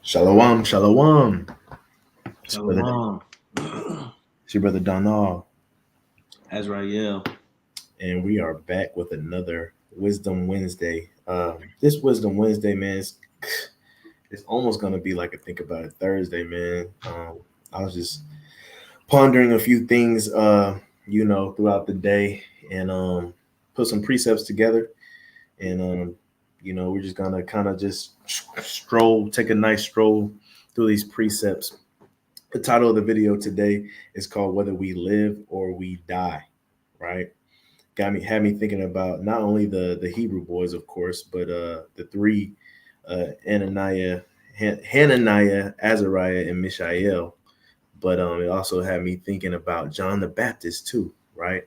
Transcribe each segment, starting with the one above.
Shalom, shalom. It's your brother, Shalom. it's your brother Donald, Azrael. and we are back with another Wisdom Wednesday. This Wisdom Wednesday, man, it's almost gonna be like a Think About It Thursday, man. I was just pondering a few things, throughout the day, and put some precepts together, and we're just gonna kind of just take a nice stroll through these precepts. The title of the video today is called "Whether We Live or We Die." Right? Had me thinking about not only the Hebrew boys, of course, but the three Hananiah, Azariah, and Mishael. But it also had me thinking about John the Baptist too. Right?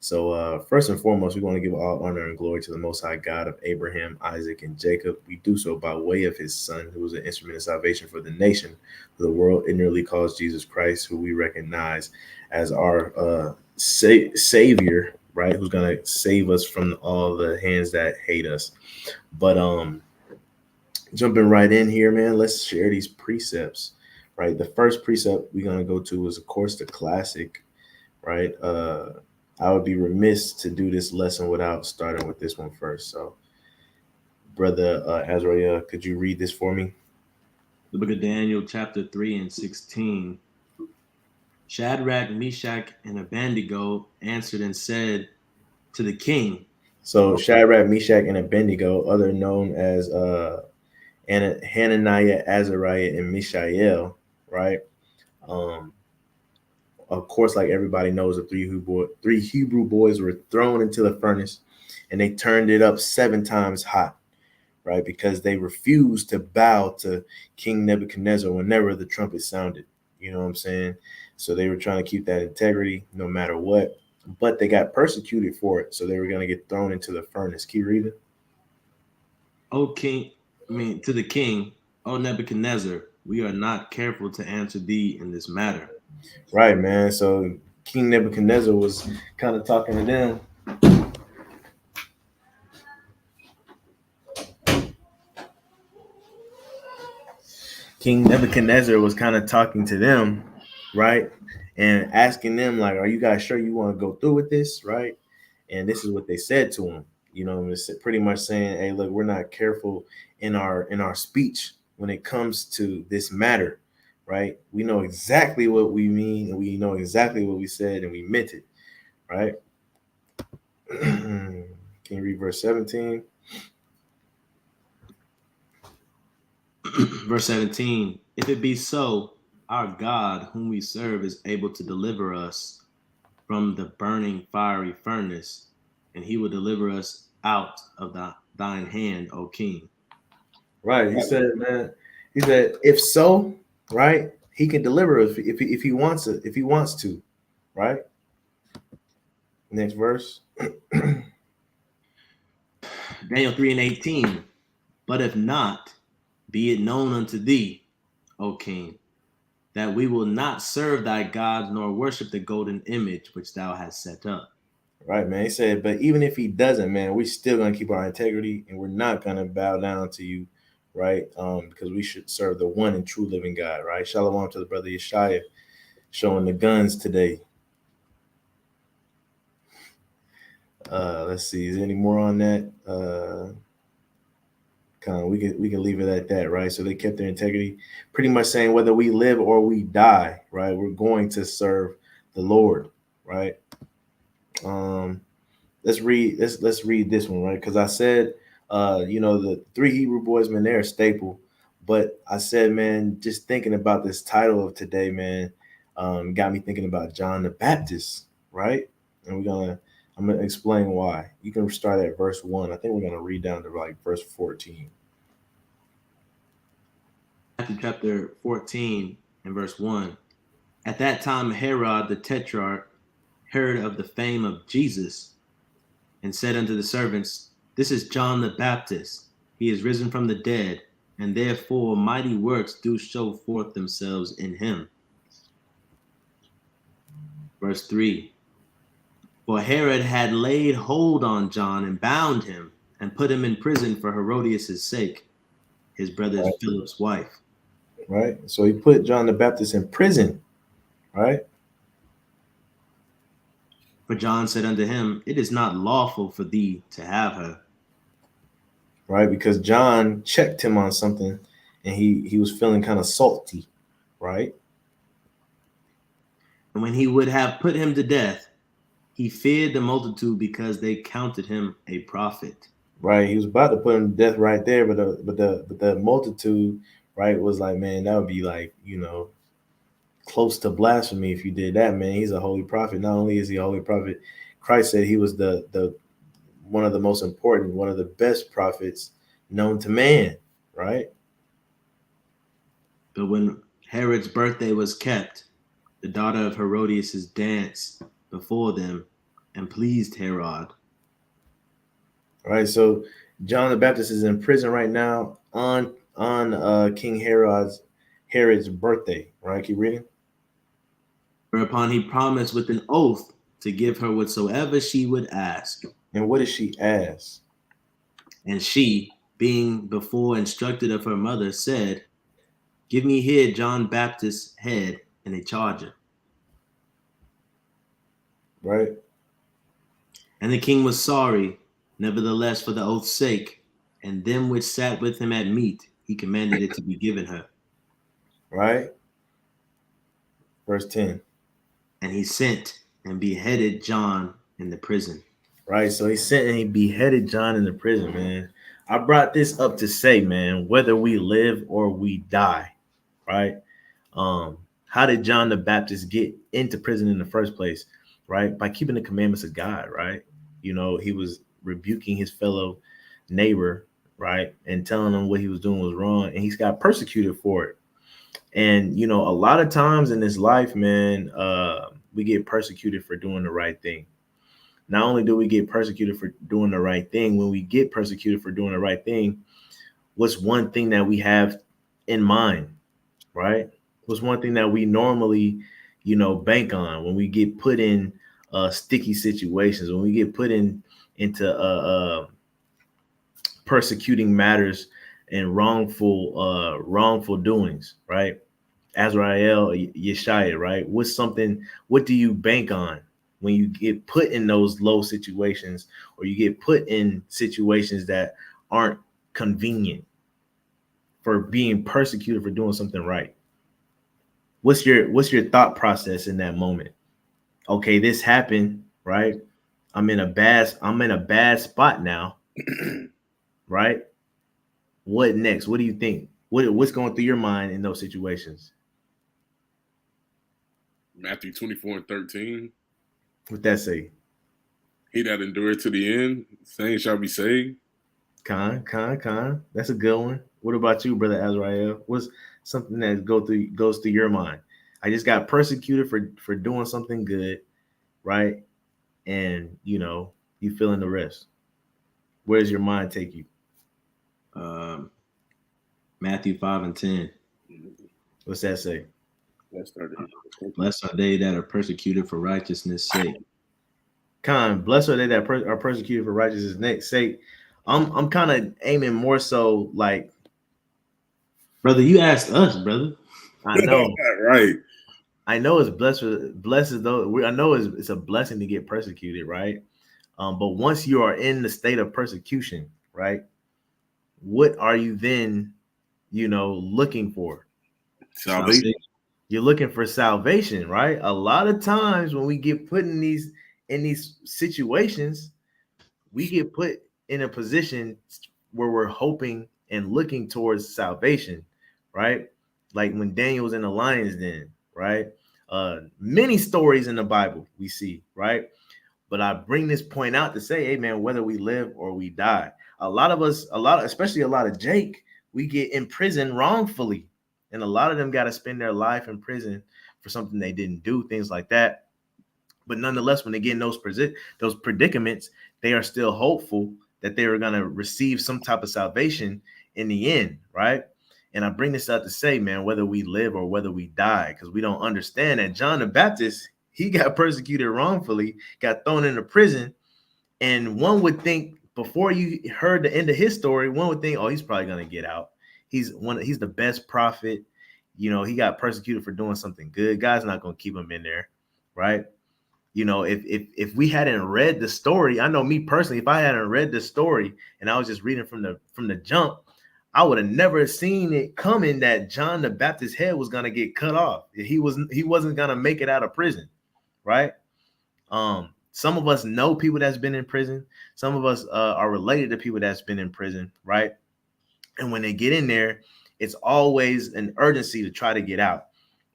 So, first and foremost, we want to give all honor and glory to the Most High God of Abraham, Isaac, and Jacob. We do so by way of his Son, who was an instrument of salvation for the nation, for the world ignorantly calls Jesus Christ, who we recognize as our Savior, right? Who's going to save us from all the hands that hate us. But jumping right in here, man, let's share these precepts, right? The first precept we're going to go to is, of course, the classic, right? I would be remiss to do this lesson without starting with this one first. So, brother Azrael, could you read this for me? The book of Daniel, chapter 3 and 16. Shadrach, Meshach, and Abednego answered and said to the king. So, Shadrach, Meshach, and Abednego, other known as Hananiah, Azariah, and Mishael, right? Um, of course, like everybody knows, the three Hebrew boys were thrown into the furnace, and they turned it up 7 times hot, right? Because they refused to bow to King Nebuchadnezzar whenever the trumpet sounded. You know what I'm saying? So they were trying to keep that integrity no matter what. But they got persecuted for it, so they were going to get thrown into the furnace. Keep reading. To the king, O Nebuchadnezzar, we are not careful to answer thee in this matter. Right, man. So King Nebuchadnezzar was kind of talking to them. King Nebuchadnezzar was kind of talking to them, right? And asking them, like, are you guys sure you want to go through with this, right? And this is what they said to him. It's pretty much saying, hey, look, we're not careful in our speech when it comes to this matter, right? We know exactly what we mean, and we know exactly what we said, and we meant it, right? Can you read verse 17? Verse 17. If it be so, our God, whom we serve, is able to deliver us from the burning fiery furnace, and he will deliver us out of thine hand, O king. Right. He said, if so, right, he can deliver us if he wants it, if he wants to, right? Next verse. Daniel 3 and 18. But if not, be it known unto thee, O king, that we will not serve thy gods nor worship the golden image which thou hast set up. Right, man. He said, but even if he doesn't, man, we're still gonna keep our integrity and we're not gonna bow down to you, right? Because we should serve the one and true living God, right? Shalom to the brother Yeshaya showing the guns today. Let's see, is there any more on that? Kind of we can leave it at that, right? So they kept their integrity, pretty much saying whether we live or we die, right? We're going to serve the Lord, right? Um, let's read this one, right? Because I said, the three Hebrew boys, man, they're a staple. But I said, man, just thinking about this title of today, man, got me thinking about John the Baptist, right? And I'm gonna explain why. You can start at verse 1. I think we're gonna read down to like verse 14. Matthew chapter 14 and verse 1. At that time, Herod the Tetrarch heard of the fame of Jesus and said unto the servants, this is John the Baptist. He is risen from the dead, and therefore mighty works do show forth themselves in him. Verse 3. For Herod had laid hold on John and bound him and put him in prison for Herodias' sake, his brother Right. Philip's wife. right? So he put John the Baptist in prison, right? For John said unto him, It is not lawful for thee to have her. Right, because John checked him on something, and he was feeling kind of salty, right? And when he would have put him to death, he feared the multitude because they counted him a prophet. Right, he was about to put him to death right there, but the multitude, right, was like, man, that would be like, close to blasphemy if you did that, man. He's a holy prophet. Not only is he a holy prophet, Christ said he was the one of the most important, one of the best prophets known to man, right? But when Herod's birthday was kept, the daughter of Herodias danced before them and pleased Herod. Right. So John the Baptist is in prison right now on King Herod's birthday. Right. Keep reading. Whereupon he promised with an oath to give her whatsoever she would ask. And what did she ask? And she, being before instructed of her mother, said, Give me here John Baptist's head in a charger. Right. And the king was sorry, nevertheless, for the oath's sake, and them which sat with him at meat, he commanded it to be given her. Right. Verse 10. And he sent and beheaded John in the prison. Right. So he sent and he beheaded John in the prison, man. I brought this up to say, man, whether we live or we die, right? How did John the Baptist get into prison in the first place? Right? By keeping the commandments of God, right? He was rebuking his fellow neighbor, right? And telling him what he was doing was wrong, and he's got persecuted for it. And a lot of times in this life, man, we get persecuted for doing the right thing. Not only do we get persecuted for doing the right thing, when we get persecuted for doing the right thing, what's one thing that we have in mind, right? What's one thing that we normally, bank on when we get put in sticky situations, when we get put into persecuting matters and wrongful doings, right? Azrael, Yeshaya, right? What do you bank on when you get put in those low situations, or you get put in situations that aren't convenient, for being persecuted for doing something right? What's your thought process in that moment? Okay, this happened, right? I'm in a bad spot now, right? What next? What do you think? What's going through your mind in those situations? Matthew 24:13. What that say? He that endured to the end, same shall be saved. Con. That's a good one. What about you, brother Azrael? What's something that goes through your mind? I just got persecuted for doing something good, right? And you feeling the rest. Where does your mind take you? Matthew 5:10. What's that say? Blessed are they that are persecuted for righteousness' sake. Con, blessed are they that are persecuted for righteousness' sake. I'm kind of aiming more so like, brother, you asked us, brother. I know, right? I know it's blessed though. I know it's a blessing to get persecuted, right? But once you are in the state of persecution, right, what are you then, looking for? Salvation. You're looking for salvation, right? A lot of times when we get put in these situations, we get put in a position where we're hoping and looking towards salvation, right? Like when Daniel was in the lion's den, right? Many stories in the Bible we see, right? But I bring this point out to say, hey man, whether we live or we die, especially a lot of Jake, we get in prison wrongfully. And a lot of them got to spend their life in prison for something they didn't do, things like that. But nonetheless, when they get in those predicaments, they are still hopeful that they are going to receive some type of salvation in the end, right? And I bring this out to say, man, whether we live or whether we die, because we don't understand that John the Baptist, he got persecuted wrongfully, got thrown into prison. And one would think, before you heard the end of his story, one would think, oh, he's probably going to get out. He's the best prophet. he got persecuted for doing something good. God's not going to keep him in there, right? If we hadn't read the story, I know me personally, if I hadn't read the story and I was just reading from the jump, I would have never seen it coming that John the Baptist's head was going to get cut off. He wasn't going to make it out of prison, right? Some of us know people that's been in prison. Some of us are related to people that's been in prison, right? And when they get in there, it's always an urgency to try to get out.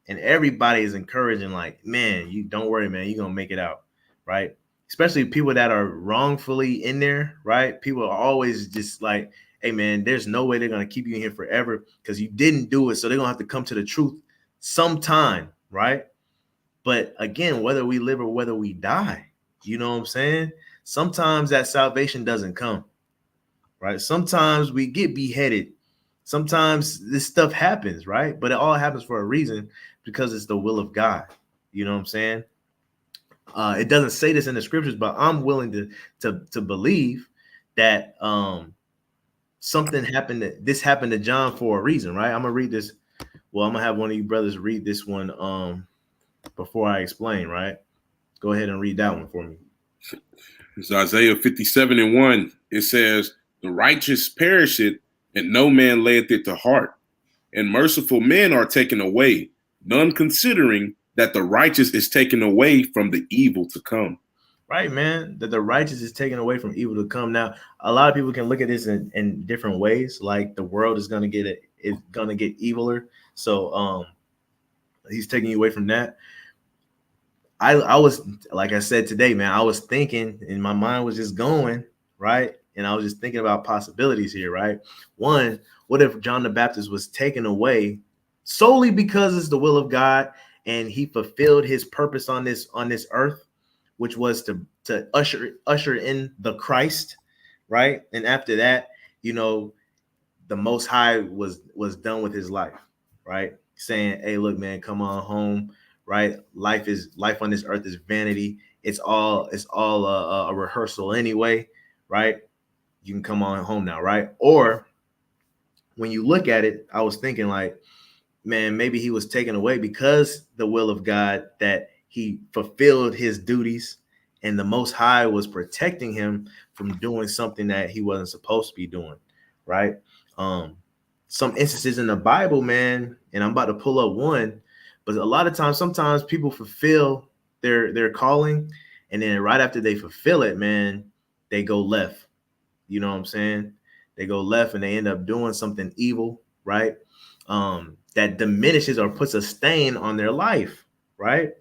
And everybody is encouraging, like, man, you don't worry, man, you're going to make it out, right? Especially people that are wrongfully in there, right? People are always just like, hey, man, there's no way they're going to keep you in here forever because you didn't do it. So they're going to have to come to the truth sometime, right? But again, whether we live or whether we die, you know what I'm saying? Sometimes that salvation doesn't come, right? Sometimes we get beheaded. Sometimes this stuff happens, right? But it all happens for a reason because it's the will of God. You know what I'm saying? It doesn't say this in the scriptures, but I'm willing to believe that something happened. This happened to John for a reason, right? I'm gonna read this. Well, I'm gonna have one of you brothers read this one before I explain, right? Go ahead and read that one for me. It's Isaiah 57:1. It says, "The righteous perisheth, and no man layeth it to heart. And merciful men are taken away, none considering that the righteous is taken away from the evil to come." Right, man. That the righteous is taken away from evil to come. Now, a lot of people can look at this in different ways. Like the world is gonna get eviler. So he's taking you away from that. I was, like I said today, man, I was thinking and my mind was just going, right? And I was just thinking about possibilities here, right? One, what if John the Baptist was taken away solely because it's the will of God and he fulfilled his purpose on this earth, which was to usher in the Christ, right? And after that, the Most High was done with his life, right? Saying, hey, look, man, come on home. Right, life on this earth is vanity. It's all a rehearsal anyway, right? You can come on home now, right? Or when you look at it, I was thinking like, man, maybe he was taken away because the will of God, that he fulfilled his duties and the Most High was protecting him from doing something that he wasn't supposed to be doing, right? Some instances in the Bible, man, and I'm about to pull up one. But a lot of times, sometimes people fulfill their calling, and then right after they fulfill it, man, they go left. You know what I'm saying? They go left and they end up doing something evil, right? That diminishes or puts a stain on their life, right?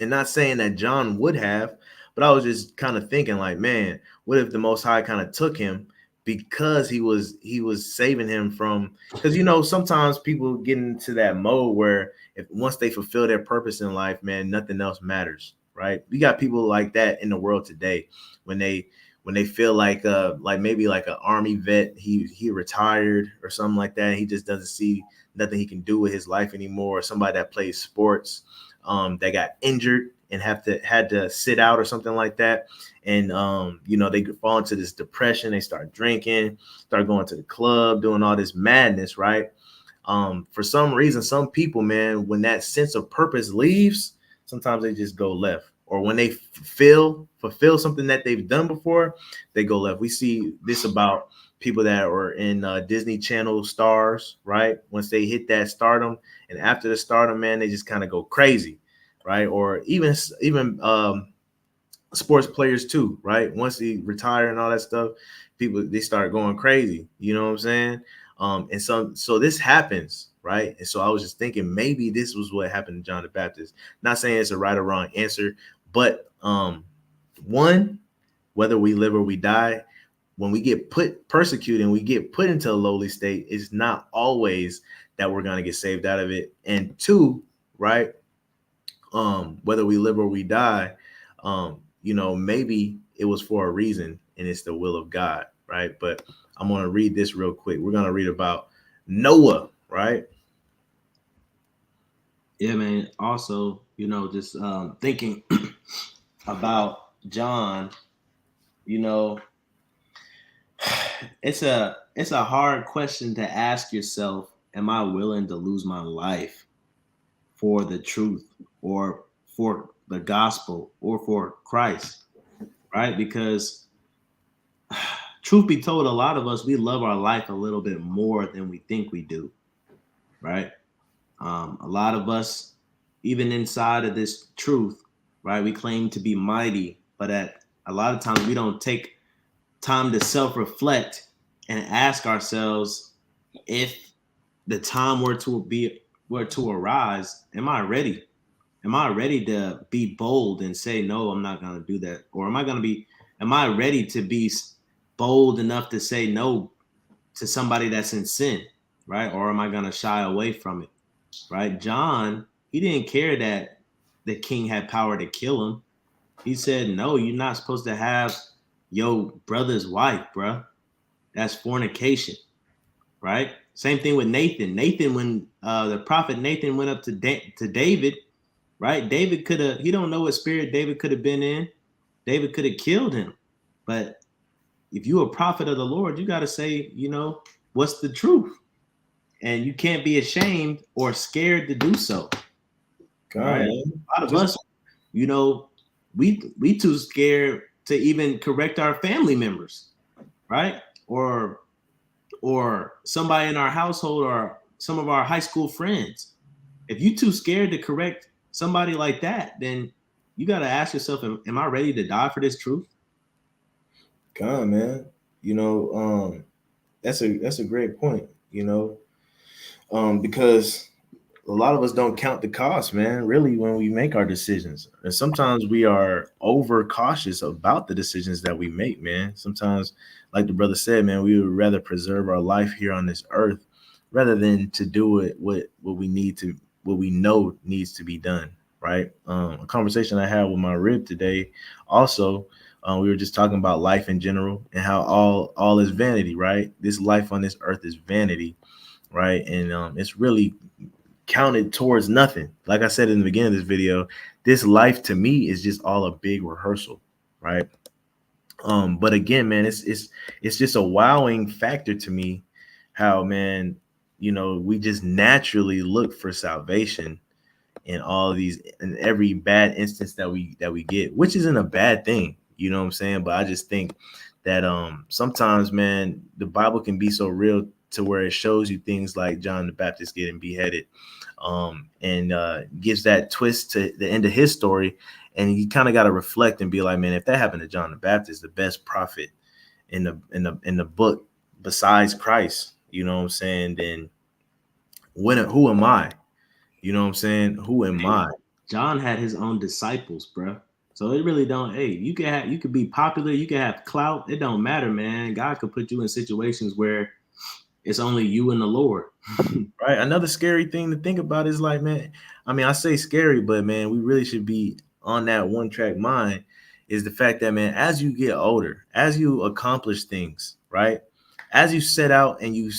And not saying that John would have, but I was just kind of thinking like, man, what if the Most High kind of took him because he was saving him from, because sometimes people get into that mode where once they fulfill their purpose in life, man, nothing else matters, right? We got people like that in the world today when they feel like maybe like an army vet, he retired or something like that, and he just doesn't see nothing he can do with his life anymore, or somebody that plays sports that got injured and had to sit out or something like that. And, they fall into this depression. They start drinking, start going to the club, doing all this madness, right? For some reason, some people, man, when that sense of purpose leaves, sometimes they just go left. Or when they fulfill something that they've done before, they go left. We see this about people that are in Disney Channel stars, right? Once they hit that stardom, and after the stardom, man, they just kind of go crazy, right? Or even sports players too, right? Once they retire and all that stuff, they start going crazy. You know what I'm saying? And so this happens, right? And so I was just thinking maybe this was what happened to John the Baptist. Not saying it's a right or wrong answer, but one, whether we live or we die, when we get persecuted and we get put into a lowly state, it's not always that we're going to get saved out of it. And two, right? Whether we live or we die, maybe it was for a reason and it's the will of God, right? But I'm going to read this real quick. We're going to read about Noah, right? Yeah, man. Also, just thinking about John, it's a hard question to ask yourself am I willing to lose my life for the truth or for the gospel or for Christ, right? Because truth be told, a lot of us, we love our life a little bit more than we think we do, right? A lot of us, even inside of this truth, right, we claim to be mighty, but at a lot of times we don't take time to self-reflect and ask ourselves, if the time were to arise, am I ready? Am I ready to be bold and say, no, I'm not going to do that? Or am I ready to be bold enough to say no to somebody that's in sin, right? Or am I going to shy away from it, right? John, he didn't care that the king had power to kill him. He said, no, you're not supposed to have your brother's wife, bruh. That's fornication, right? Same thing with Nathan. Nathan, when the prophet Nathan went up to David, right? David could have, he don't know what spirit David could have been in. David could have killed him. But if you're a prophet of the Lord, you got to say, what's the truth? And you can't be ashamed or scared to do so. God, right? man. A lot of us, we too scared to even correct our family members, right? Or somebody in our household or some of our high school friends. If you too scared to correct somebody like that, then you got to ask yourself, am I ready to die for this truth? God, man. That's a great point, because a lot of us don't count the cost, man, really, when we make our decisions. And sometimes we are over cautious about the decisions that we make, man. Sometimes, like the brother said, man, we would rather preserve our life here on this earth rather than to do it what we know needs to be done, right? A conversation I had with my rib today also, we were just talking about life in general and how all is vanity, right? This life on this earth is vanity, right? And it's really counted towards nothing. Like I said in the beginning of this video, this life to me is just all a big rehearsal, right? But again, man, it's just a wowing factor to me how, man, we just naturally look for salvation in all of these, in every bad instance that we get, which isn't a bad thing, you know what I'm saying? But I just think that sometimes, man, the Bible can be so real to where it shows you things like John the Baptist getting beheaded, and gives that twist to the end of his story. And you kind of got to reflect and be like, man, if that happened to John the Baptist, the best prophet in the book besides Christ, you know what I'm saying, then who am I? You know what I'm saying? Who am I? John had his own disciples, bro. So it really don't. Hey, you could be popular, you can have clout. It don't matter, man. God could put you in situations where it's only you and the Lord. Right. Another scary thing to think about is like, man, I mean, I say scary, but man, we really should be on that one track mind, is the fact that, man, as you get older, as you accomplish things, right? As you set out and you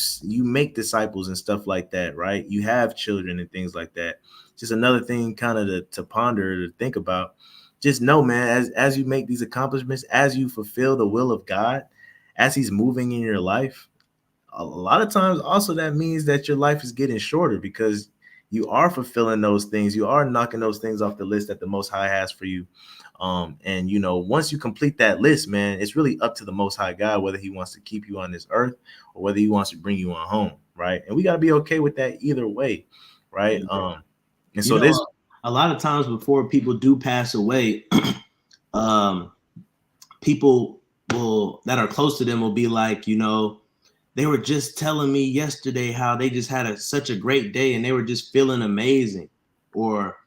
make disciples and stuff like that, right? You have children and things like that. Just another thing kind of to ponder, to think about. Just know, man, as you make these accomplishments, as you fulfill the will of God, as he's moving in your life, a lot of times also that means that your life is getting shorter because you are fulfilling those things. You are knocking those things off the list that the Most High has for you. And once you complete that list, man, it's really up to the Most High God whether he wants to keep you on this earth or whether he wants to bring you on home, right? And we got to be okay with that either way, right? And so this, a lot of times before people do pass away, people that are close to them will be like, they were just telling me yesterday how they just had such a great day and they were just feeling amazing. Or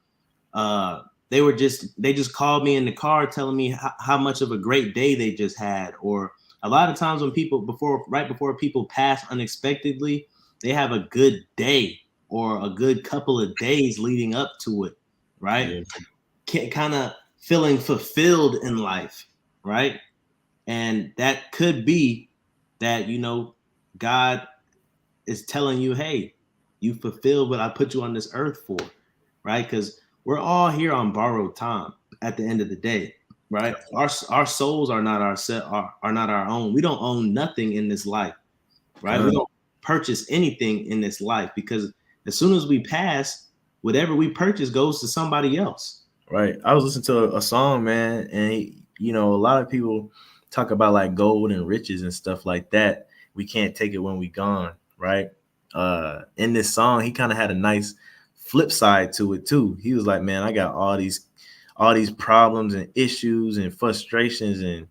they just called me in the car telling me how much of a great day they just had. Or a lot of times when people right before people pass unexpectedly, they have a good day or a good couple of days leading up to it, right? Yeah. Kind of feeling fulfilled in life, right? And that could be that, God is telling you, hey, you fulfilled what I put you on this earth for, right? Because we're all here on borrowed time at the end of the day, right? Our souls are not our own. We don't own nothing in this life, right? purchase anything in this life, because as soon as we pass, whatever we purchase goes to somebody else. Right. I was listening to a song, man, and a lot of people talk about like gold and riches and stuff like that. We can't take it when we gone, right? In this song, he kind of had a nice flip side to it too. He was like, man, I got all these problems and issues and frustrations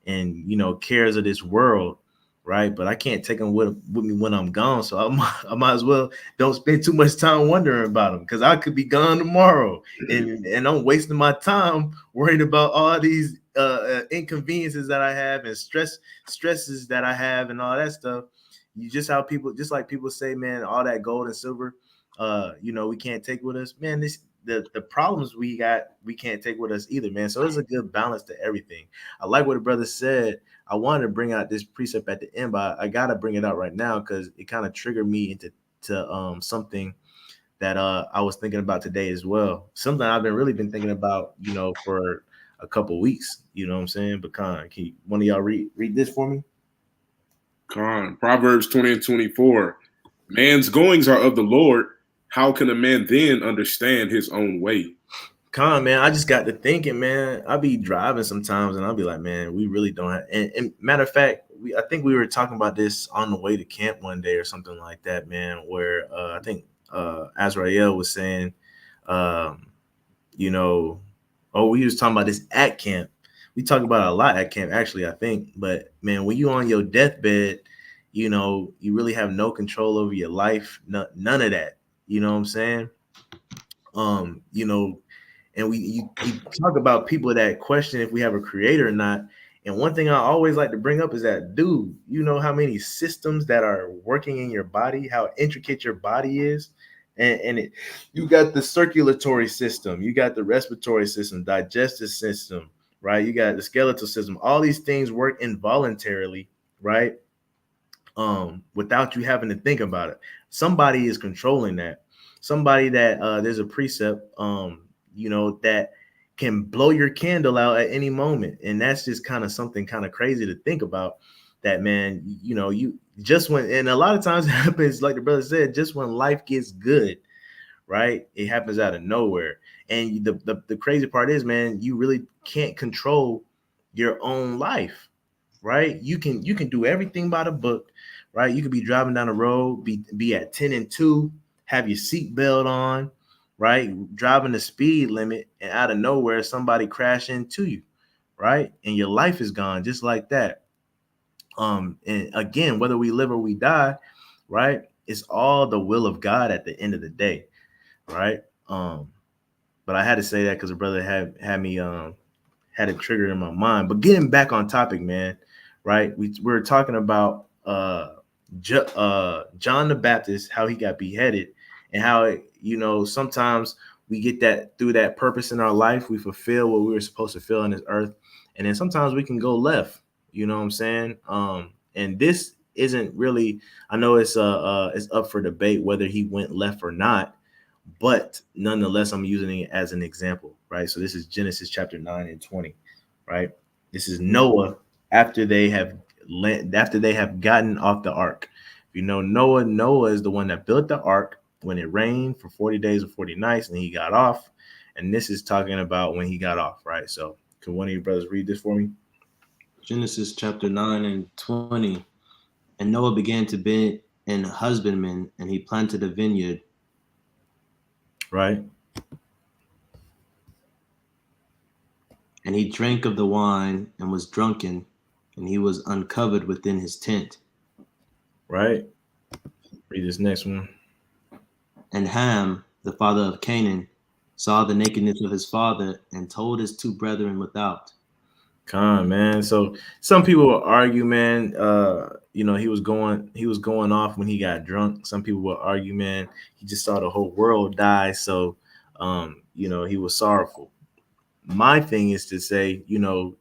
and cares of this world, right? But I can't take them with me when I'm gone. So I might as well don't spend too much time wondering about them, because I could be gone tomorrow, and I'm wasting my time worrying about all these inconveniences that I have and stresses that I have and all that stuff. Just like people say, man, all that gold and silver, we can't take with us, man. The problems we got, we can't take with us either, man. So there's a good balance to everything. I like what the brother said. I wanted to bring out this precept at the end, but I gotta bring it out right now because it kind of triggered me into something that I was thinking about today as well. Something I've really been thinking about, for a couple weeks. You know what I'm saying? But can one of y'all read this for me? Proverbs 20:24. Man's goings are of the Lord. How can a man then understand his own way? Man, I just got to thinking, man. I'll be driving sometimes and I'll be like, man, we really don't have. And matter of fact, I think we were talking about this on the way to camp one day or something like that, man, where I think Azrael was saying, we was talking about this at camp. We talk about it a lot at camp, actually, I think. But man, when you on your deathbed, you really have no control over your life. None of that. You know what I'm saying? And you talk about people that question if we have a creator or not. And one thing I always like to bring up is that, dude, you know how many systems that are working in your body, how intricate your body is. And you got the circulatory system, you got the respiratory system, digestive system, right? You got the skeletal system. All these things work involuntarily, right? Without you having to think about it. Somebody is controlling that. Somebody that there's a precept, that can blow your candle out at any moment. And that's just kind of something kind of crazy to think about, that, man, you just when, and a lot of times it happens, like the brother said, just when life gets good, right? It happens out of nowhere. And the crazy part is, man, you really can't control your own life, right? You can do everything by the book, right? You could be driving down the road, be at 10 and 2, have your seatbelt on, right? Driving the speed limit, and out of nowhere, somebody crash into you, right? And your life is gone just like that. And again, whether we live or we die, right? It's all the will of God at the end of the day, right? But I had to say that because the brother had me had it triggered in my mind. But getting back on topic, man, right? We were talking about John the Baptist, how he got beheaded, and how sometimes we get that through that purpose in our life, we fulfill what we were supposed to fill on this earth, and then sometimes we can go left. You know what I'm saying? And this isn't really. I know it's up for debate whether he went left or not, but nonetheless, I'm using it as an example, right? So this is Genesis chapter 9 and 20, right? This is Noah after they have gotten off the ark. If you know Noah is the one that built the ark when it rained for 40 days or 40 nights, and he got off. And this is talking about when he got off, right? So can one of you brothers read this for me? Genesis chapter 9 and 20. And Noah began to be an husbandman, and he planted a vineyard. Right. And he drank of the wine and was drunken, and he was uncovered within his tent. Right. Read this next one. And Ham, the father of Canaan, saw the nakedness of his father and told his two brethren without. Man. So some people will argue, man, he was going off when he got drunk. Some people will argue, man, he just saw the whole world die. So, he was sorrowful. My thing is to say,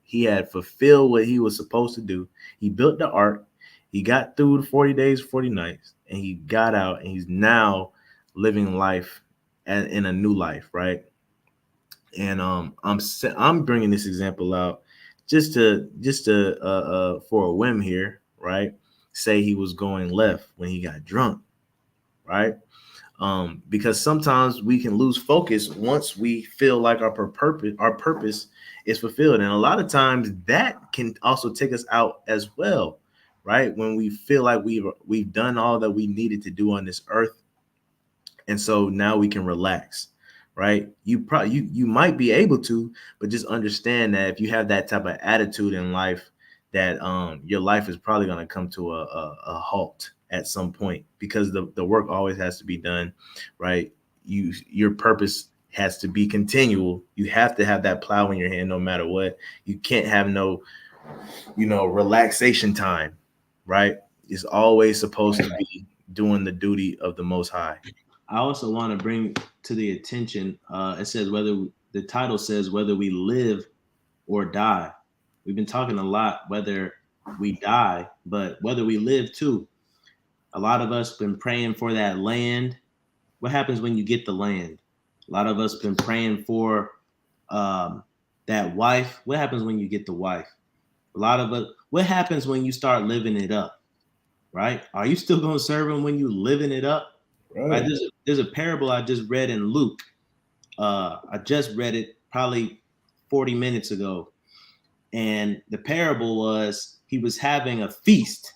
he had fulfilled what he was supposed to do. He built the ark. He got through the 40 days, 40 nights, and he got out, and he's now living life in a new life, right? And I'm bringing this example out just to for a whim here, right? say he was going left when he got drunk, right? Because sometimes we can lose focus once we feel like our purpose is fulfilled, and a lot of times that can also take us out as well, right? When we feel like we've done all that we needed to do on this earth, and so now we can relax, right? You might be able to, but just understand that if you have that type of attitude in life, that your life is probably going to come to a halt at some point, because the work always has to be done, right? Your purpose has to be continual. You have to have that plow in your hand no matter what. You can't have no relaxation time, right? It's always supposed to be doing the duty of the Most High. I also want to bring to the attention, it says the title says whether we live or die. We've been talking a lot whether we die, but whether we live too. A lot of us been praying for that land. What happens when you get the land? A lot of us been praying for that wife. What happens when you get the wife? A lot of us, what happens when you start living it up, right? Are you still going to serve him when you living it up? Right. There's a parable I just read in Luke. I just read it probably 40 minutes ago. And the parable was he was having a feast,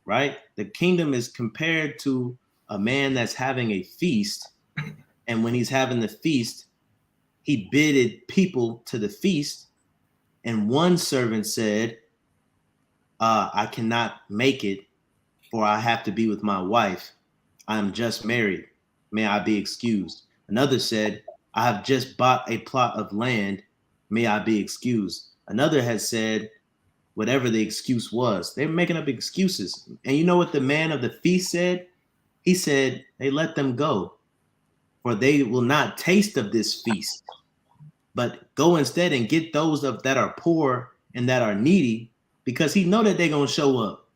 right? The kingdom is compared to a man that's having a feast. And when he's having the feast, he bidded people to the feast. And one servant said, I cannot make it, for I have to be with my wife. I am just married. May I be excused? Another said, I have just bought a plot of land. May I be excused? Another had said, whatever the excuse was. They were making up excuses. And you know what the man of the feast said? He said, they let them go, for they will not taste of this feast. But go instead and get those that are poor and that are needy, because he know that they're going to show up,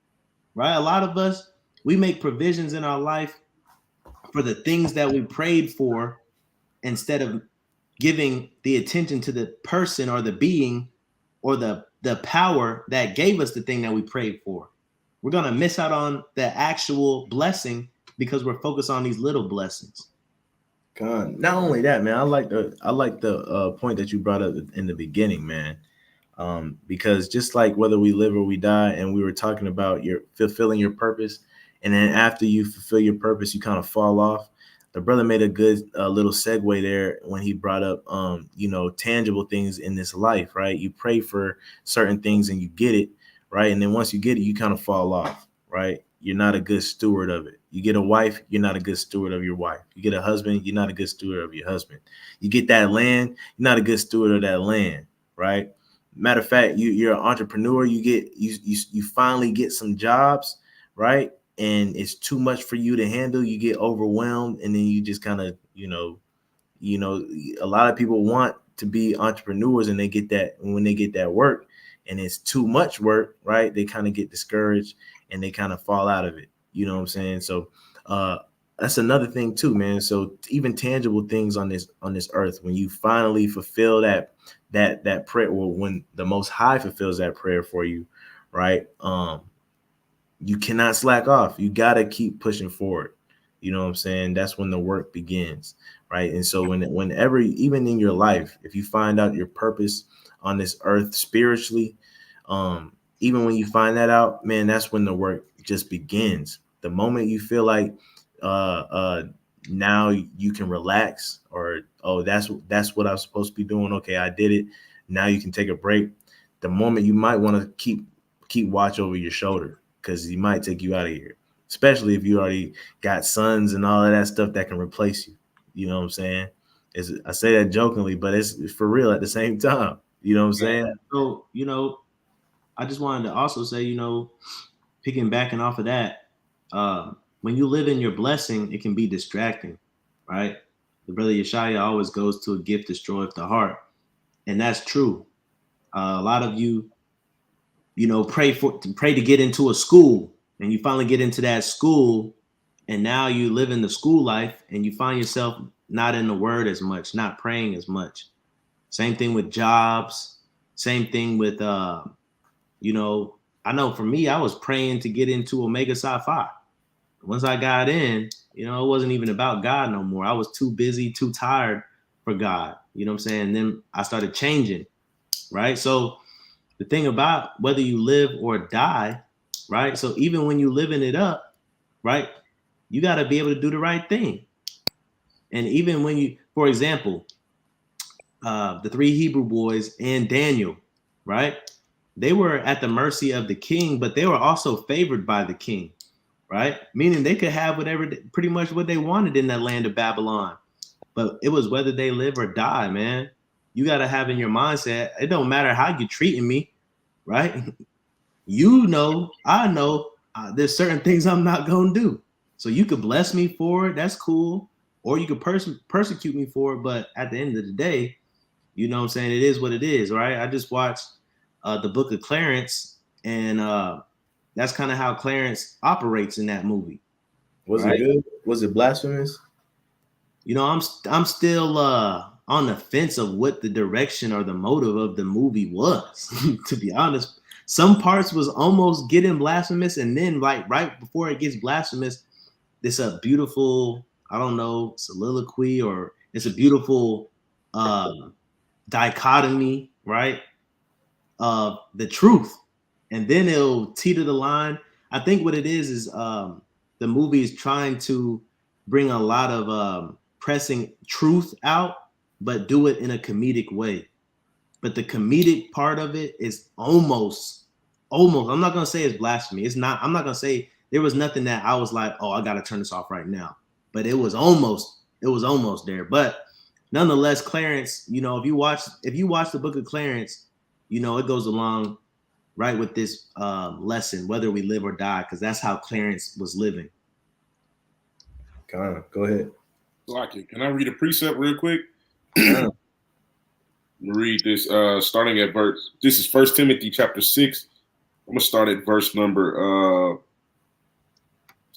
right? A lot of us, we make provisions in our life for the things that we prayed for instead of giving the attention to the person or the being or the power that gave us the thing that we prayed for. We're going to miss out on the actual blessing because we're focused on these little blessings. God, not only that, man, I like the point that you brought up in the beginning, man. Because just like whether we live or we die, and we were talking about your fulfilling your purpose, and then after you fulfill your purpose, you kind of fall off. The brother made a good little segue there when he brought up, tangible things in this life, right? You pray for certain things and you get it, right? And then once you get it, you kind of fall off, right? You're not a good steward of it. You get a wife, you're not a good steward of your wife. You get a husband, you're not a good steward of your husband. You get that land, you're not a good steward of that land, right? Matter of fact, you're an entrepreneur. You finally get some jobs, right? And it's too much for you to handle. You get overwhelmed, and then you just kind of, a lot of people want to be entrepreneurs, and they get that when they get that work, and it's too much work, right? They kind of get discouraged and they kind of fall out of it. You know what I'm saying? So that's another thing too, man. So even tangible things on this earth, when you finally fulfill that prayer, or when the Most High fulfills that prayer for you, right? You cannot slack off. You got to keep pushing forward. You know what I'm saying? That's when the work begins, right? And so whenever, even in your life, if you find out your purpose on this earth spiritually, even when you find that out, man, that's when the work just begins. The moment you feel like now you can relax, or that's what I was supposed to be doing. Okay, I did it. Now you can take a break. The moment you might want to keep watch over your shoulder, because he might take you out of here, especially if you already got sons and all of that stuff that can replace you. You know what I'm saying? I say that jokingly, but it's for real at the same time. You know what I'm saying? So, I just wanted to also say, piggybacking off of that, when you live in your blessing, it can be distracting, right? The brother Yeshaya always goes to a gift destroyeth the heart. And that's true. A lot of you, pray to get into a school, and you finally get into that school, and now you live in the school life and you find yourself not in the word as much, not praying as much. Same thing with jobs. Same thing with, I I know for me, I was praying to get into Omega Psi Phi. Once I got in, it wasn't even about God no more. I was too busy, too tired for God. You know what I'm saying? And then I started changing, right? So the thing about whether you live or die, right? So even when you living it up, right, you got to be able to do the right thing. And even when you, for example, the 3 Hebrew boys and Daniel, right? They were at the mercy of the king, but they were also favored by the king, right? Meaning they could have pretty much what they wanted in that land of Babylon. But it was whether they live or die, man. You got to have in your mindset, it don't matter how you're treating me, right? I know there's certain things I'm not going to do. So you could bless me for it. That's cool. Or you could persecute me for it. But at the end of the day, you know what I'm saying? It is what it is, right? I just watched the Book of Clarence, and that's kind of how Clarence operates in that movie. Was it good? Was it blasphemous? I'm still on the fence of what the direction or the motive of the movie was. To be honest, some parts was almost getting blasphemous, and then like right before it gets blasphemous, it's a beautiful, I don't know, soliloquy, or it's a beautiful dichotomy, right, of the truth, and then it'll teeter the line. I think what it is the movie is trying to bring a lot of pressing truth out, but do it in a comedic way. But the comedic part of it is almost, I'm not gonna say it's blasphemy. It's not. I'm not gonna say there was nothing that I was like, oh, I gotta turn this off right now. But it was almost there. But nonetheless, Clarence, if you watch the Book of Clarence, it goes along right with this lesson, whether we live or die, because that's how Clarence was living. Go ahead. Can I read a precept real quick? Read this starting at verse. This is 1 Timothy chapter 6. I'm gonna start at verse number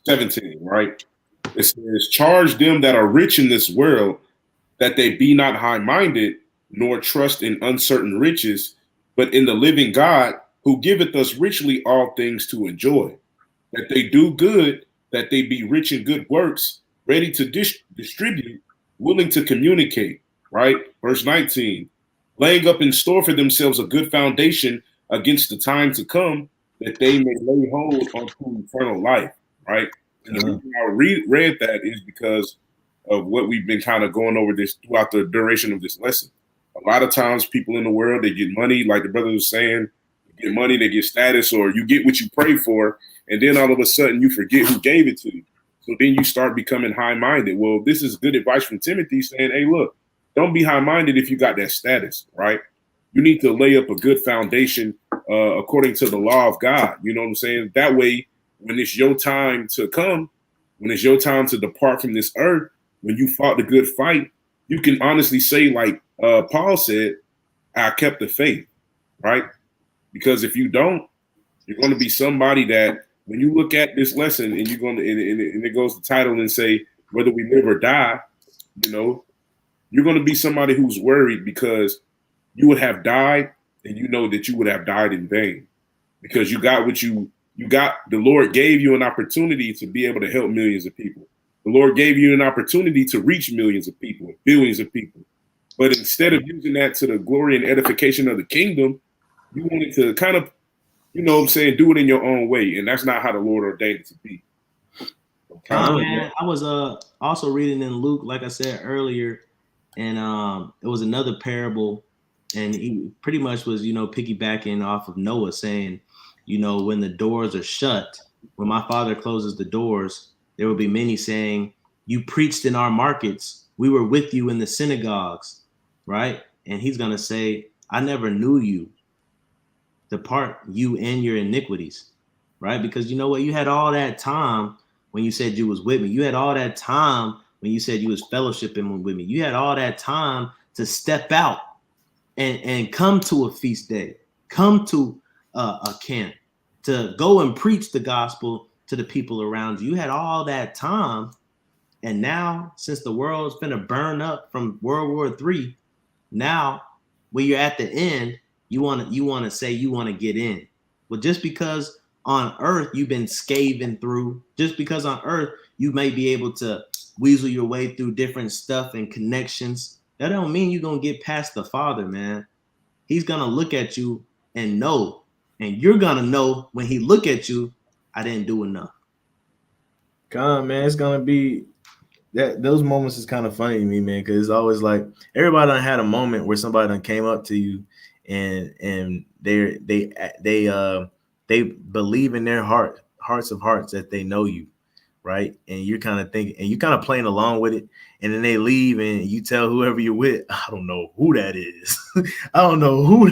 17, right? It says, charge them that are rich in this world, that they be not high-minded, nor trust in uncertain riches, but in the living God, who giveth us richly all things to enjoy. That they do good, that they be rich in good works, ready to distribute, willing to communicate, right? Verse 19, laying up in store for themselves a good foundation against the time to come, that they may lay hold onto eternal life, right? And the reason I read that is because of what we've been kind of going over this throughout the duration of this lesson. A lot of times people in the world, they get money, like the brother was saying, they get money, they get status, or you get what you pray for, and then all of a sudden you forget who gave it to you. So then you start becoming high-minded. Well, this is good advice from Timothy saying, hey, look, don't be high-minded if you got that status, right? You need to lay up a good foundation according to the law of God. You know what I'm saying? That way, when it's your time to come, when it's your time to depart from this earth, when you fought the good fight, you can honestly say, like Paul said, I kept the faith, right? Because if you don't, you're going to be somebody that when you look at this lesson and you're going to, and it goes to title and say, whether we live or die, you're going to be somebody who's worried because you would have died and you know that you would have died in vain because you got what you got. The Lord gave you an opportunity to be able to help millions of people. The Lord gave you an opportunity to reach millions of people, billions of people. But instead of using that to the glory and edification of the kingdom, you wanted to kind of, do it in your own way. And that's not how the Lord ordained it to be. Man, I was also reading in Luke, like I said earlier, and it was another parable, and he pretty much was, piggybacking off of Noah, saying, when the doors are shut, when my Father closes the doors, there will be many saying, you preached in our markets, we were with you in the synagogues, right? And he's going to say, I never knew you. Depart, you and your iniquities, right? Because you know what? You had all that time when you said you was with me. You had all that time when you said you was fellowshipping with me. You had all that time to step out and come to a feast day, come to a camp, to go and preach the gospel to the people around you. You had all that time. And now, since the world's going to burn up from World War III, now when you're at the end, you want to say you want to get in. Well, just because on earth you've been scaving through, just because on earth you may be able to weasel your way through different stuff and connections, that don't mean you're gonna get past the Father, man. He's gonna look at you and know, and you're gonna know when he look at you, I didn't do enough. God, man, it's gonna be that those moments is kind of funny to me, man, because it's always like everybody done had a moment where somebody done came up to you and they believe in their hearts of hearts that they know you, right? And you're kind of thinking and you kind of playing along with it, and then they leave and you tell whoever you're with, I don't know who that is. I don't know who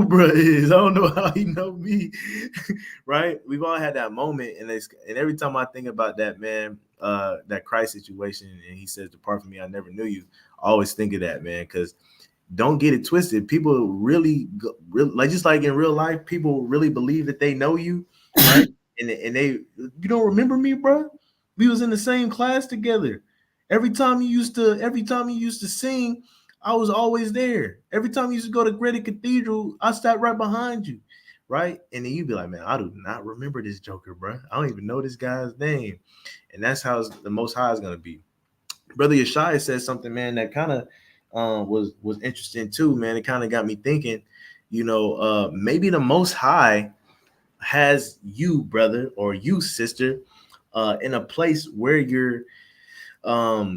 bruh is. I don't know how he know me. Right? We've all had that moment, and every time I think about that, man, that Christ situation, and he says, "Depart from me, I never knew you." I always think of that, man, because don't get it twisted. People really, like just like in real life, people really believe that they know you, right? and they, you don't remember me, bro? We was in the same class together. Every time you used to sing, I was always there. Every time you used to go to Greenwich Cathedral, I sat right behind you, right? And then you'd be like, man, I do not remember this joker, bro. I don't even know this guy's name. And that's how the Most High is gonna be. Brother Yeshaya said something, man, that kind of was interesting too, man. It kind of got me thinking, maybe the Most High has you, brother, or you, sister, in a place where you're, for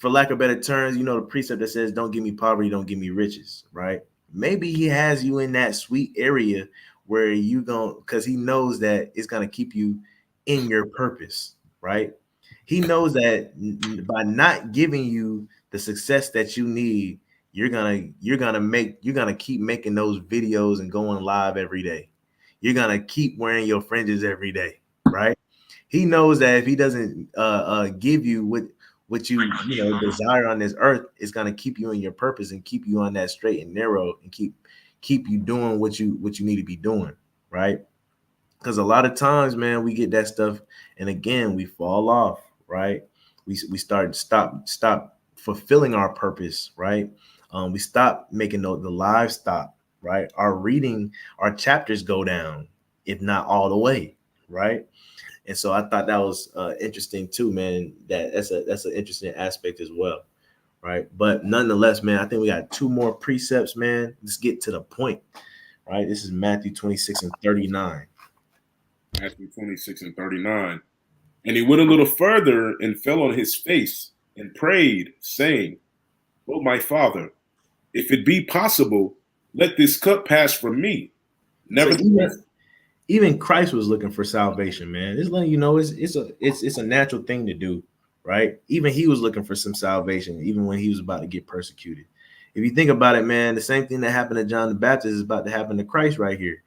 lack of better terms, the precept that says, "Don't give me poverty, don't give me riches," right? Maybe he has you in that sweet area where you because he knows that it's gonna keep you in your purpose, right? He knows that by not giving you the success that you need, you're gonna keep making those videos and going live every day. You're gonna keep wearing your fringes every day, right? He knows that if he doesn't give you what you desire on this earth, it's gonna keep you in your purpose and keep you on that straight and narrow and keep you doing what you need to be doing, right? Because a lot of times, man, we get that stuff, and again, we fall off, right? We stop fulfilling our purpose, right? We stop making the lives stop, right? Our chapters go down, if not all the way, right? And so I thought that was interesting too, man. That's an interesting aspect as well, right? But nonetheless, man, I think we got two more precepts, man. Let's get to the point, right? This is Matthew 26 and 39. Matthew 26 and 39. And he went a little further and fell on his face and prayed, saying, "Oh, my Father, if it be possible, let this cup pass from me. Nevertheless." So even Christ was looking for salvation, man. It's letting you know it's a natural thing to do, right? Even he was looking for some salvation, even when he was about to get persecuted. If you think about it, man, the same thing that happened to John the Baptist is about to happen to Christ right here.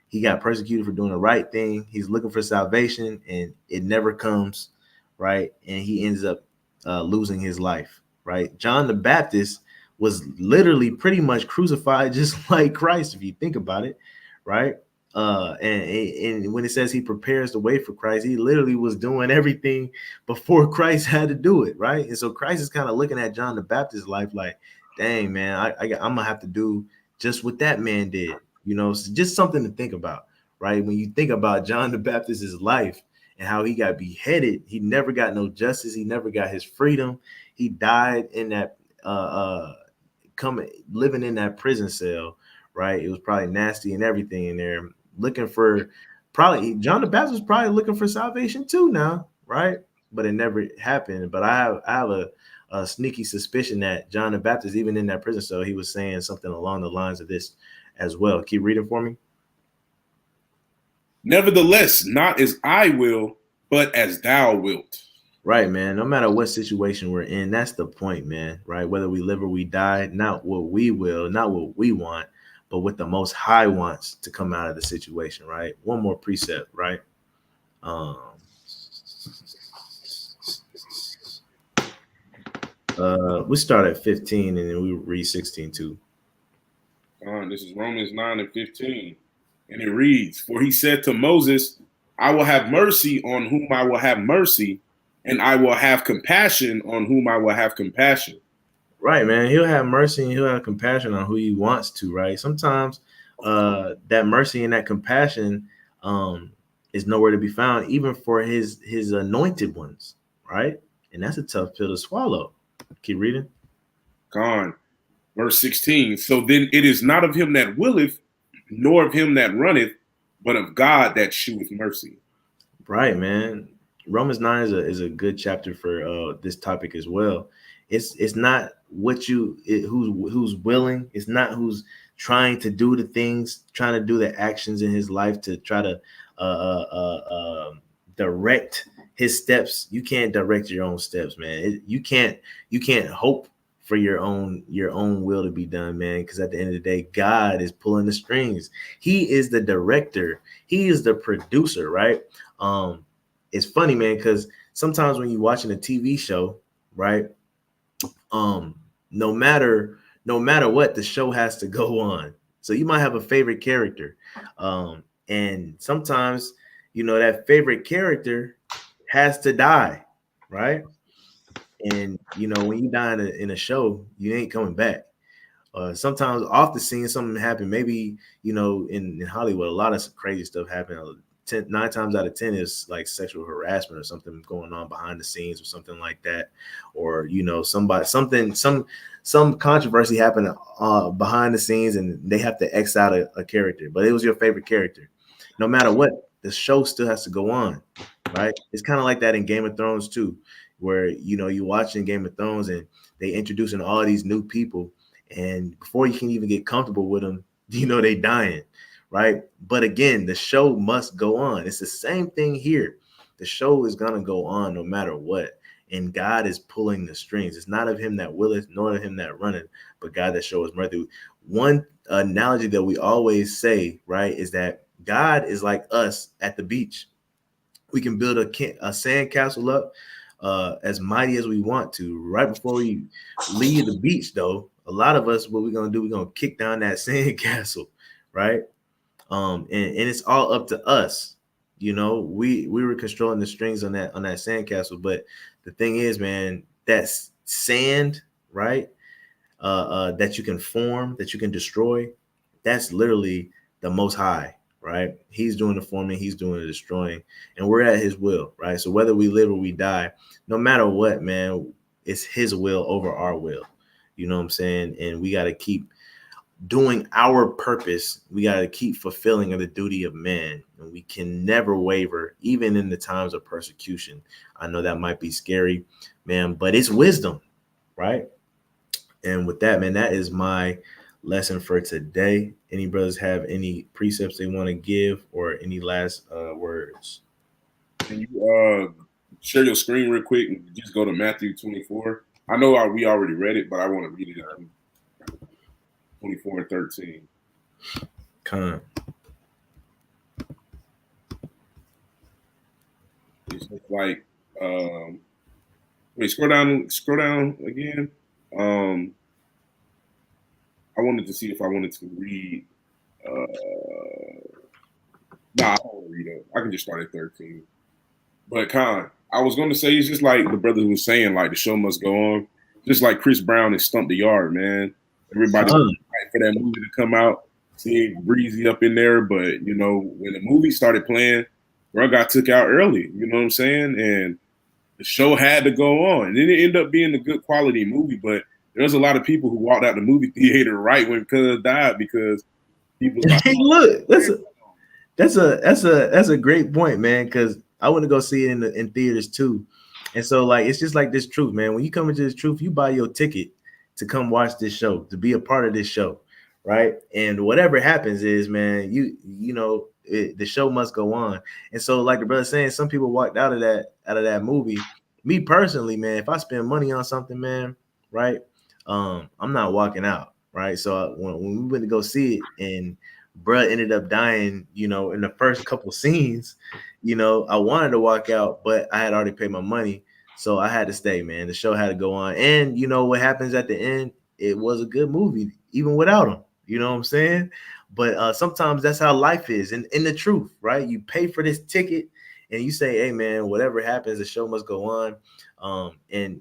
He got persecuted for doing the right thing. He's looking for salvation, and it never comes, right? And he ends up losing his life, right? John the Baptist was literally pretty much crucified just like Christ, if you think about it, right? And when it says he prepares the way for Christ, he literally was doing everything before Christ had to do it, right? And so Christ is kind of looking at John the Baptist's life like, dang, man, I'm gonna have to do just what that man did. So just something to think about, right? When you think about John the Baptist's life and how he got beheaded, he never got no justice. He never got his freedom. He died in that living in that prison cell, right? It was probably nasty and everything in there. John the Baptist was probably looking for salvation too now, right? But it never happened. But I have a sneaky suspicion that John the Baptist, even in that prison cell, he was saying something along the lines of this as well. Keep reading for me. Nevertheless, not as I will, but as thou wilt. Right, man. No matter what situation we're in, that's the point, man, right? Whether we live or we die, not what we will, not what we want, but what the Most High wants to come out of the situation, right? One more precept, right? We start at 15 and then we read 16 too. This is Romans 9 and 15. And it reads, "For he said to Moses, I will have mercy on whom I will have mercy, and I will have compassion on whom I will have compassion." Right, man. He'll have mercy and he'll have compassion on who he wants to, right? Sometimes that mercy and that compassion is nowhere to be found, even for his anointed ones, right? And that's a tough pill to swallow. Keep reading. Gone. Verse 16. So then it is not of him that willeth, nor of him that runneth, but of God that sheweth mercy. Right, man. Romans 9 is a good chapter for this topic as well. It's not what who's willing. It's not who's trying to do the things, trying to do the actions in his life to try to direct his steps. You can't direct your own steps, man. You can't hope for your own will to be done, man, because at the end of the day, God is pulling the strings. He is the director. He is the producer, right? It's funny, man, because sometimes when you're watching a TV show, right, no matter what, the show has to go on. So you might have a favorite character, and sometimes that favorite character has to die, right? And when you die in a show, you ain't coming back. Sometimes off the scene, something happened. Maybe in Hollywood, a lot of crazy stuff happened. 9 times out of 10 is like sexual harassment or something going on behind the scenes or something like that, or some controversy happened behind the scenes and they have to X out a character, but it was your favorite character. No matter what, the show still has to go on, right? It's kind of like that in Game of Thrones too, where you're watching Game of Thrones and they introducing all these new people, and before you can even get comfortable with them, they dying. Right. But again, the show must go on. It's the same thing here. The show is going to go on no matter what. And God is pulling the strings. It's not of him that willeth, nor of him that runneth, but God that showeth mercy. One analogy that we always say, right, is that God is like us at the beach. We can build a sand castle up as mighty as we want to. Right before we leave the beach, though, a lot of us, what we're going to do, we're going to kick down that sand castle, right? And it's all up to us. We were controlling the strings on that sandcastle. But the thing is, man, that's sand, right? That you can form, that you can destroy. That's literally the Most High, right? He's doing the forming, he's doing the destroying, and we're at his will, right? So whether we live or we die, no matter what, man, it's his will over our will. You know what I'm saying? And we got to keep doing our purpose. We got to keep fulfilling the duty of man, and we can never waver, even in the times of persecution. I know that might be scary, man, but it's wisdom, right? And with that, man, that is my lesson for today. Any brothers have any precepts they want to give or any last words? Can you share your screen real quick and just go to Matthew 24? I know we already read it, but I want to read it again. 24 and 13. Con. It's like wait, scroll down again. I wanted to see if I wanted to read I don't want to read it. I can just start at 13. But I was gonna say it's just like the brother was saying, like the show must go on. Just like Chris Brown and Stump the Yard, man. Everybody for that movie to come out, seeing Breezy up in there, but when the movie started playing, bro got took out early. You know what I'm saying? And the show had to go on. And then it ended up being a good quality movie, but there's a lot of people who walked out the movie theater right when Cuz died because people like, hey, look, that's a great point, man. Because I want to go see it in theaters too, and so like it's just like this truth, man. When you come into this truth, you buy your ticket to come watch this show, to be a part of this show, right? And whatever happens is, man, the show must go on. And so, like the brother saying, some people walked out of that movie. Me personally, man, if I spend money on something, man, right, I'm not walking out, right? So when we went to go see it, and bruh ended up dying, in the first couple scenes, I wanted to walk out, but I had already paid my money. So I had to stay, man. The show had to go on. And what happens at the end? It was a good movie, even without him. You know what I'm saying? But sometimes that's how life is. And in the truth, right? You pay for this ticket and you say, hey, man, whatever happens, the show must go on. And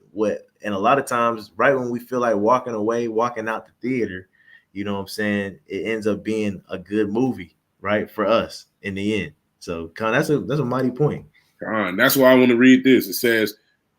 a lot of times, right when we feel like walking away, walking out the theater, you know what I'm saying, it ends up being a good movie, right, for us in the end. So that's a mighty point. That's why I want to read this. It says,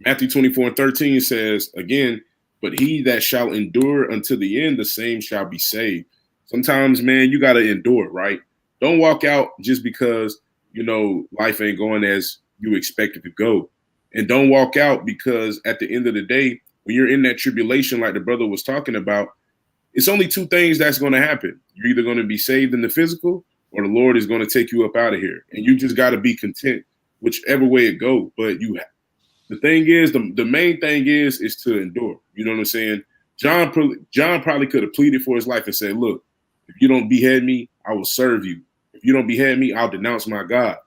Matthew 24:13 says, again, but he that shall endure until the end, the same shall be saved. Sometimes, man, you got to endure, right? Don't walk out just because, life ain't going as you expect it to go. And don't walk out because at the end of the day, when you're in that tribulation, like the brother was talking about, it's only two things that's going to happen. You're either going to be saved in the physical, or the Lord is going to take you up out of here. And you just got to be content whichever way it goes. But the thing is, the main thing is to endure. You know what I'm saying? John probably could have pleaded for his life and said, look, if you don't behead me, I will serve you. If you don't behead me, I'll denounce my God.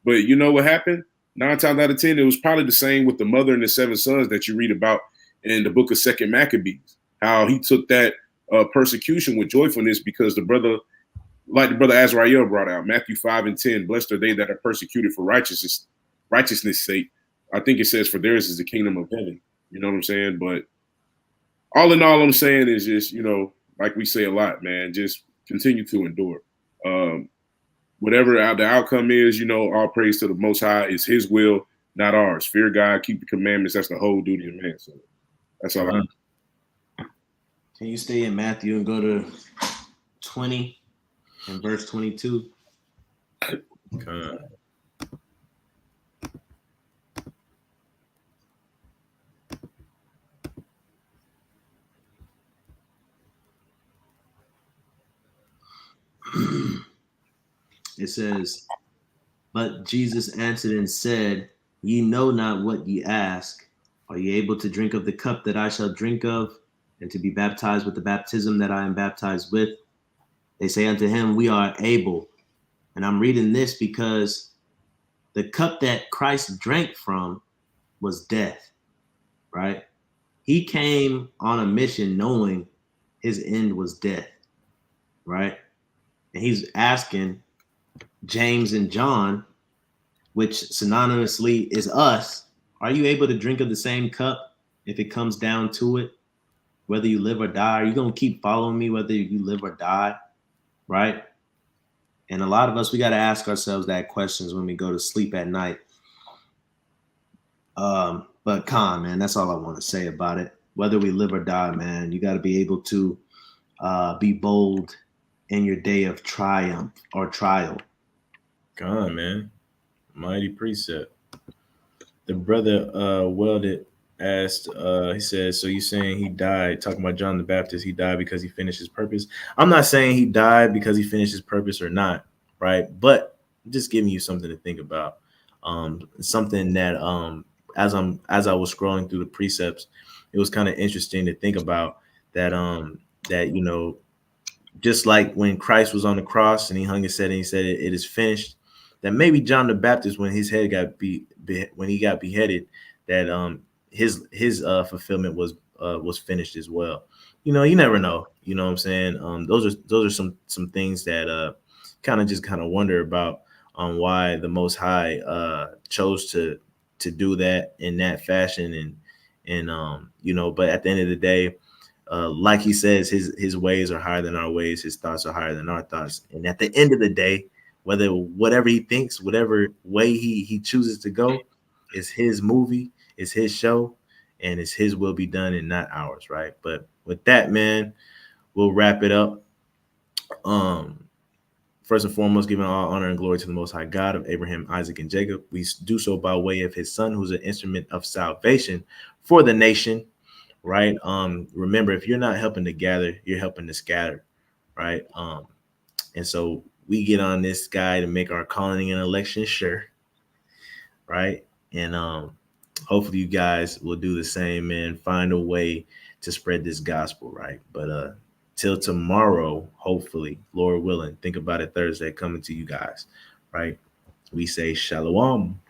But you know what happened? 9 times out of 10, it was probably the same with the mother and the 7 sons that you read about in the book of 2 Maccabees, how he took that persecution with joyfulness, because the brother Azrael brought out, Matthew 5:10, blessed are they that are persecuted for righteousness' sake. I think it says, for theirs is the kingdom of heaven. You know what I'm saying? But all in all, I'm saying is just, like we say a lot, man, just continue to endure. Whatever the outcome is, all praise to the Most High. Is His will, not ours. Fear God, keep the commandments. That's the whole duty of man. So that's all. Can you stay in Matthew and go to 20 and verse 22? It says, but Jesus answered and said, ye know not what ye ask. Are ye able to drink of the cup that I shall drink of, and to be baptized with the baptism that I am baptized with? They say unto him, we are able. And I'm reading this because the cup that Christ drank from was death, right? He came on a mission knowing his end was death, right? And he's asking James and John, which synonymously is us, are you able to drink of the same cup if it comes down to it? Whether you live or die, are you going to keep following me whether you live or die, right? And a lot of us, we got to ask ourselves that questions when we go to sleep at night. But Khan, man, that's all I want to say about it. Whether we live or die, man, you got to be able to be bold in your day of triumph or trial. Khan, man. Mighty precept. The brother Welded asked, he said, so you saying he died, talking about John the Baptist, he died because he finished his purpose? I'm not saying he died because he finished his purpose or not, right? But I'm just giving you something to think about. Something that as I was scrolling through the precepts, it was kind of interesting to think about that that just like when Christ was on the cross and he hung his head and he said it is finished, that maybe John the Baptist, when his head got when he got beheaded, that his fulfillment was finished as well. You never know. You know what I'm saying? Those are some things that kind of wonder about why the Most High chose to do that in that fashion, and but at the end of the day, like he says, his ways are higher than our ways, his thoughts are higher than our thoughts, and at the end of the day, whatever he thinks, whatever way he chooses to go, is his movie, is his show, and it's his will be done and not ours, right? But with that, man, we'll wrap it up. First and foremost, giving all honor and glory to the Most High God of Abraham, Isaac, and Jacob. We do so by way of his son, who's an instrument of salvation for the nation, right? Remember, if you're not helping to gather, you're helping to scatter, right? And so we get on this guy to make our calling and election sure, right? And hopefully you guys will do the same and find a way to spread this gospel, right? But till tomorrow, hopefully, Lord willing, think about it Thursday, coming to you guys, right? We say shalom.